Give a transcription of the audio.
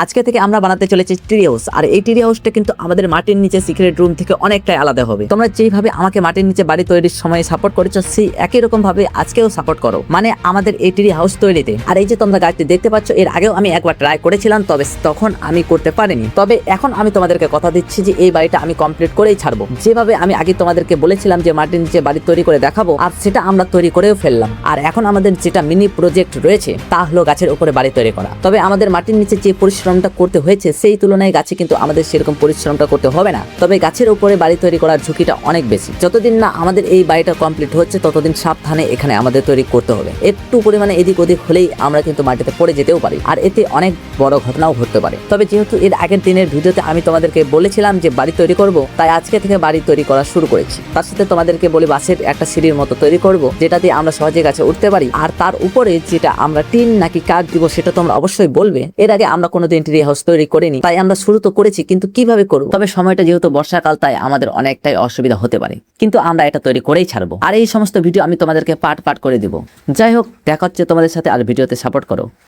আজকে থেকে আমরা বানাতে চলেছি ট্রি হাউস। আর এই ট্রি হাউসটা কিন্তু আমাদের মাটির নিচে সিক্রেট রুম থেকে অনেকটাই আলাদা হবে। তোমরা যেভাবে আমাকে মাটির নিচে বাড়ি তৈরির সময় সাপোর্ট করেছো, সেই একই রকম ভাবে আজকেও সাপোর্ট করো, মানে আমাদের এই ট্রি হাউস তৈরিতে। আর এই যে তোমরা গাছটি দেখতে পাচ্ছ, এর আগেও আমি একবার ট্রাই করেছিলাম, তবে তখন আমি করতে পারিনি। তবে এখন আমি তোমাদেরকে কথা দিচ্ছি যে এই বাড়িটা আমি কমপ্লিট করেই ছাড়বো। যেভাবে আমি আগে তোমাদেরকে বলেছিলাম যে মাটির নিচে বাড়ি তৈরি করে দেখাবো, আর সেটা আমরা তৈরি করেও ফেললাম। আর এখন আমাদের যেটা মিনি প্রজেক্ট রয়েছে তা হলো গাছের উপরে বাড়ি তৈরি করা। তবে আমাদের মাটির নিচে যে পরিশ্রমটা করতে হয়েছে সেই তুলনায় গাছে কিন্তু আমাদের সেরকম পরিশ্রমটা করতে হবে না। তবে গাছের উপরে বাড়ি তৈরি করার ঝুঁকিটা অনেক বেশি। যতদিন না আমাদের এই বাড়িটা কমপ্লিট হচ্ছে ততদিন সাবধানে এখানে আমাদের তৈরি করতে হবে। একটু পরিমাণে এদিক ওদিক হলেই আমরা কিন্তু মাটিতে পড়ে যেতেও পারি, আর এতে অনেক বড় ঘটনাও ঘটতে পারে। তবে যেহেতু এর আগের দিনের ভিডিওতে আমি তোমাদেরকে বলেছিলাম যে বাড়ি তৈরি করব, তাই আজকে থেকে বাড়ি তৈরি করা শুরু করেছি। তার সাথে তোমাদেরকে বলি বাঁশের একটা সিঁড়ির মতো তৈরি করব, যেটা দিয়ে আমরা সহজে গাছে উঠতে পারি। আর তার উপরে যেটা আমরা টিন নাকি কাঠ দিব সেটা তোমরা অবশ্যই বলবে। এর আগে আমরা কোনোদিন ট্রি হাউস তৈরি করিনি, তাই আমরা শুরু তো করেছি, কিন্তু কিভাবে করব। তবে সময়টা যেহেতু বর্ষাকাল, তাই আমাদের অনেকটাই অসুবিধা হতে পারে, কিন্তু আমরা এটা তৈরি করেই ছাড়বো। আর এই সমস্ত ভিডিও আমি তোমাদেরকে পার্ট পার্ট করে দিব। যাই হোক, দেখা হচ্ছে তোমাদের সাথে, আর ভিডিওতে সাপোর্ট করো।